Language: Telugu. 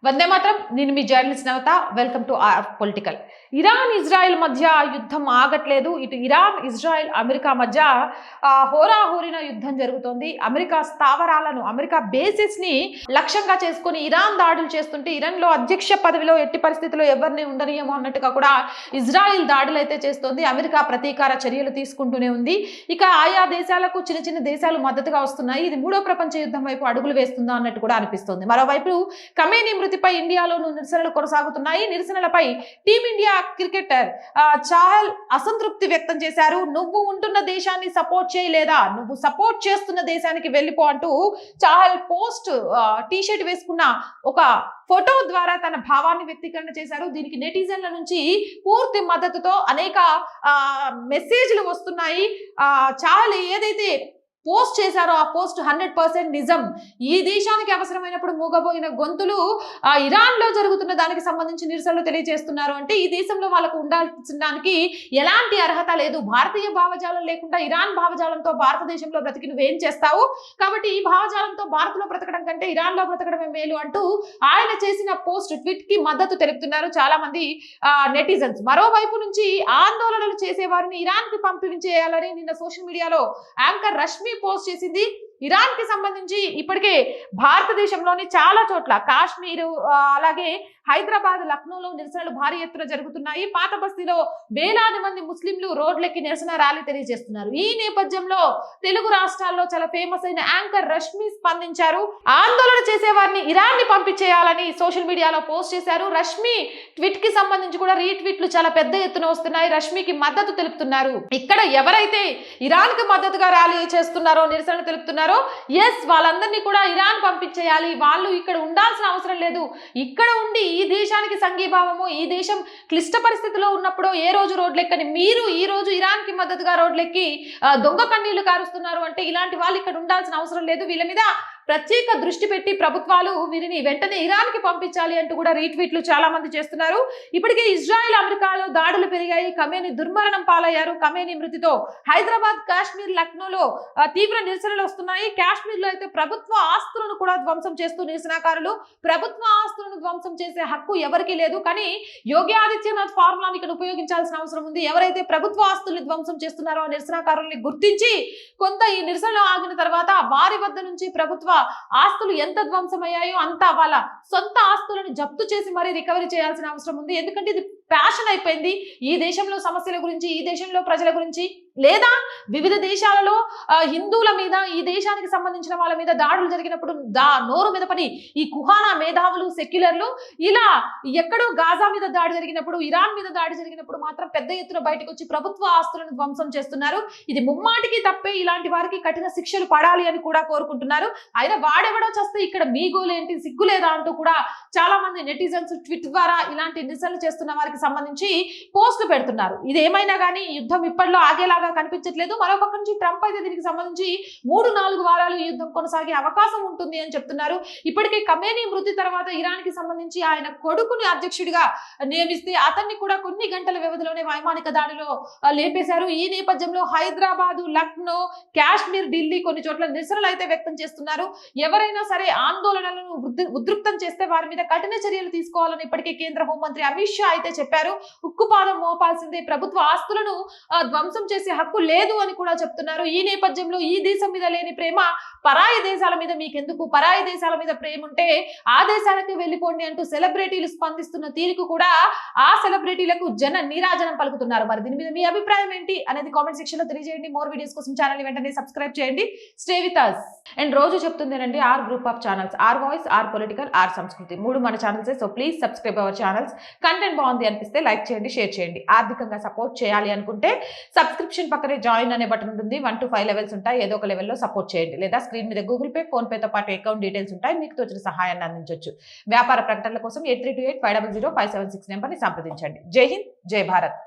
వందే మాత్రం. నేను మీ journalist Navata. Welcome to R political. Iran Israel మధ్య యుద్ధం ఆగట్లేదు. ఇటు ఇరాన్, ఇజ్రాయెల్, అమెరికా మధ్య హోరాహోరిన యుద్ధం జరుగుతోంది. అమెరికా స్థావరాలను, అమెరికా బేసిస్ ని లక్ష్యంగా చేసుకుని ఇరాన్ దాడులు చేస్తుంటే, ఇరాన్ లో అధ్యక్ష పదవిలో ఎట్టి పరిస్థితుల్లో ఎవరిని ఉండనియమో అన్నట్టుగా కూడా ఇజ్రాయెల్ దాడులు అయితే చేస్తోంది. అమెరికా ప్రతీకార చర్యలు తీసుకుంటూనే ఉంది. ఇక ఆయా దేశాలకు చిన్న చిన్న దేశాలు మద్దతుగా వస్తున్నాయి. ఇది మూడో ప్రపంచ యుద్ధం వైపు అడుగులు వేస్తుందా అన్నట్టు కూడా అనిపిస్తుంది. మరోవైపు ఖమేనీ మృతిపై ఇండియాలోనూ నిరసనలు కొనసాగుతున్నాయి. నిరసనలపై టీమిండియా క్రికెటర్ చాహల్ అసంతృప్తి వ్యక్తం చేశారు. నువ్వు ఉంటున్న దేశాన్ని సపోర్ట్ చేయలేదా, నువ్వు సపోర్ట్ చేస్తున్న దేశానికి వెళ్ళిపో అంటూ చాహల్ పోస్ట్ టీ-షర్ట్ వేసుకున్న ఒక ఫోటో ద్వారా తన భావాన్ని వ్యక్తీకరణ చేశారు. దీనికి నెటిజన్ల నుంచి పూర్తి మద్దతుతో అనేక మెసేజ్లు వస్తున్నాయి. చాహల్ ఏదైతే పోస్ట్ చేశారో ఆ పోస్ట్ 100% నిజం. ఈ దేశానికి అవసరమైనప్పుడు మూగబోయిన గొంతులు ఇరాన్ లో జరుగుతున్న దానికి సంబంధించి నిరసనలు తెలియజేస్తున్నారు. అంటే ఈ దేశంలో వాళ్ళకు ఉండాల్సినడానికి ఎలాంటి అర్హత లేదు. భారతీయ భావజాలం లేకుండా ఇరాన్ భావజాలంతో భారతదేశంలో బ్రతికి నువ్వేం చేస్తావు, కాబట్టి ఈ భావజాలంతో భారత్ లో బ్రతకడం కంటే ఇరాన్ లో బ్రతకడమే మేలు అంటూ ఆయన చేసిన పోస్ట్ ట్వీట్ కి మద్దతు తెలుపుతున్నారు చాలా మంది నెటిజన్స్. మరోవైపు నుంచి ఆందోళనలు చేసేవారిని ఇరాన్ కి పంపించేయాలని నిన్న సోషల్ మీడియాలో యాంకర్ రష్మి పోస్ట్ చేసింది. ఇరాన్ కి సంబంధించి ఇప్పటికే భారతదేశంలోని చాలా చోట్ల కాశ్మీర్, అలాగే హైదరాబాద్, లక్నోలో నిరసనలు భారీ ఎత్తున జరుగుతున్నాయి. పాత బస్తీలో వేలాది మంది ముస్లింలు రోడ్లెక్కి నిరసన ర్యాలీ తెలియజేస్తున్నారు. ఈ నేపథ్యంలో తెలుగు రాష్ట్రాల్లో చాలా ఫేమస్ అయిన యాంకర్ రష్మి స్పందించారు. ఆందోళన చేసే వారిని ఇరాన్ ని పంపించేయాలని సోషల్ మీడియాలో పోస్ట్ చేశారు. రష్మి ట్వీట్ కి సంబంధించి కూడా రీట్వీట్లు చాలా పెద్ద ఎత్తున వస్తున్నాయి. రష్మికి మద్దతు తెలుపుతున్నారు. ఇక్కడ ఎవరైతే ఇరాన్ కి మద్దతుగా ర్యాలీ చేస్తున్నారో, నిరసన తెలుపుతున్నారో, ఎస్ వాళ్ళందరినీ కూడా ఇరాన్ పంపించేయాలి. వాళ్ళు ఇక్కడ ఉండాల్సిన అవసరం లేదు. ఇక్కడ ఉండి ఈ దేశానికి సంఘీభావము, ఈ దేశం క్లిష్ట పరిస్థితిలో ఉన్నప్పుడు ఏ రోజు రోడ్లెక్కని మీరు ఈ రోజు ఇరాన్ కి మద్దతుగా రోడ్లెక్కి దొంగ కన్నీళ్లు కారుస్తున్నారు అంటే ఇలాంటి వాళ్ళు ఇక్కడ ఉండాల్సిన అవసరం లేదు. వీళ్ళ మీద ప్రత్యేక దృష్టి పెట్టి ప్రభుత్వాలు వీరిని వెంటనే ఇరాన్ కి పంపించాలి అంటూ కూడా రీట్వీట్లు చాలా మంది చేస్తున్నారు. ఇప్పటికే ఇజ్రాయెల్, అమెరికాలో దాడులు పెరిగాయి. ఖమేనీ దుర్మరణం పాలయ్యారు. ఖమేనీ మృతితో హైదరాబాద్, కాశ్మీర్, లక్నోలో తీవ్ర నిరసనలు వస్తున్నాయి. కాశ్మీర్ లో అయితే ప్రభుత్వ ఆస్తులను కూడా ధ్వంసం చేస్తూ నిరసనకారులు, ప్రభుత్వ ఆస్తులను ధ్వంసం చేసే హక్కు ఎవరికీ లేదు, కానీ యోగి ఆదిత్యనాథ్ ఫార్ములాని ఇక్కడ ఉపయోగించాల్సిన అవసరం ఉంది. ఎవరైతే ప్రభుత్వ ఆస్తుల్ని ధ్వంసం చేస్తున్నారో ఆ నిరసనకారుల్ని గుర్తించి కొంత ఈ నిరసనలు ఆగిన తర్వాత వారి వద్ద నుంచి ప్రభుత్వ ఆస్తులు ఎంత ధ్వంసమయ్యాయో అంతా వాళ్ళ సొంత ఆస్తులను జప్తు చేసి మరీ రికవరీ చేయాల్సిన అవసరం ఉంది. ఎందుకంటే ఇది ప్యాషన్ అయిపోయింది. ఈ దేశంలో సమస్యల గురించి, ఈ దేశంలో ప్రజల గురించి, లేదా వివిధ దేశాలలో హిందువుల మీద, ఈ దేశానికి సంబంధించిన వాళ్ళ మీద దాడులు జరిగినప్పుడు నోరు మీద పడి ఈ కుహానా మేధావులు, సెక్యులర్లు ఇలా ఎక్కడో గాజా మీద దాడి జరిగినప్పుడు, ఇరాన్ మీద దాడి జరిగినప్పుడు మాత్రం పెద్ద ఎత్తున బయటకు వచ్చి ప్రభుత్వ ఆస్తులను ధ్వంసం చేస్తున్నారు. ఇది ముమ్మాటికి తప్పే. ఇలాంటి వారికి కఠిన శిక్షలు పడాలి అని కూడా కోరుకుంటున్నారు. అయినా వాడెవడో చేస్తే ఇక్కడ మీ గోలేంటి, సిగ్గులేదా అంటూ కూడా చాలా మంది నెటిజన్స్ ట్విట్ ద్వారా ఇలాంటి నిరసనలు చేస్తున్న వారికి సంబంధించి పోస్టులు పెడుతున్నారు. ఇది ఏమైనా కానీ యుద్ధం ఇప్పట్లో ఆగేలాగా కనిపించట్లేదు. మరోపక్క నుంచి ట్రంప్ అయితే దీనికి సంబంధించి 3-4 వారాలు యుద్ధం కొనసాగే అవకాశం ఉంటుంది అని చెప్తున్నారు. ఇప్పటికే ఖమేనీ మృతి తర్వాత ఇరాన్ కి సంబంధించి ఆయన కొడుకుని అధ్యక్షుడిగా నియమిస్తే అతన్ని కూడా కొన్ని గంటల వ్యవధిలోనే వైమానిక దాడిలో లేపేశారు. ఈ నేపథ్యంలో హైదరాబాదు, లక్నో, కాశ్మీర్, ఢిల్లీ కొన్ని చోట్ల నిరసనలు అయితే వ్యక్తం చేస్తున్నారు. ఎవరైనా సరే ఆందోళనలను ఉధృతం చేస్తే వారి మీద కఠిన చర్యలు తీసుకోవాలని ఇప్పటికే కేంద్ర హోంమంత్రి అమిత్ షా అయితే చెప్పారు. ఉక్కుపాదం మోపాల్సిందే, ప్రభుత్వ ఆస్తులను ధ్వంసం చేసే హక్కు లేదు అని కూడా చెప్తున్నారు. ఈ నేపథ్యంలో ఈ దేశం మీద లేని ప్రేమ పరాయి దేశాల మీద మీకెందుకు, పరాయి దేశాల మీద ప్రేమ ఉంటే ఆ దేశాలకు వెళ్ళిపోండి అంటూ సెలబ్రిటీలు స్పందిస్తున్న తీరుకు కూడా ఆ సెలబ్రిటీలకు జన నీరాజనం పలుకుతున్నారు. మరి దీని మీద మీ అభిప్రాయం ఏంటి అనేది కామెంట్ సెక్షన్ లో తెలియజేయండి. మోర్ వీడియోస్ కోసం ఛానల్ ని వెంటనే సబ్స్క్రైబ్ చేయండి. Stay with us. అండ్ రోజు చెప్తుందేనండి, R group of channels, R voice, R political, R Samskruthi, 3 మన ఛానల్సే. So please subscribe our channels. Content బాగుంది అనిపిస్తే లైక్ చేయండి, షేర్ చేయండి. ఆర్థికంగా సపోర్ట్ చేయాలి అనుకుంటే సబ్స్క్రిప్షన్ పక్కనే జాయిన్ అనే బటన్ ఉంటుంది. 1 to 5 లెవెల్స్ ఉంటాయి. ఏదో ఒక లెవెల్లో సపోర్ట్ చేయండి. లేదా స్క్రీన్ మీద గూగుల్ పే, ఫోన్ పేతో పాటు అకౌంట్ డీటెయిల్స్ ఉంటాయి. మీకు తోచిన సహాయాన్ని అందించవచ్చు. వ్యాపార ప్రకటనల కోసం 8328 500 576 నెంబర్ని సంప్రదించండి. జై హింద్, జై భారత్.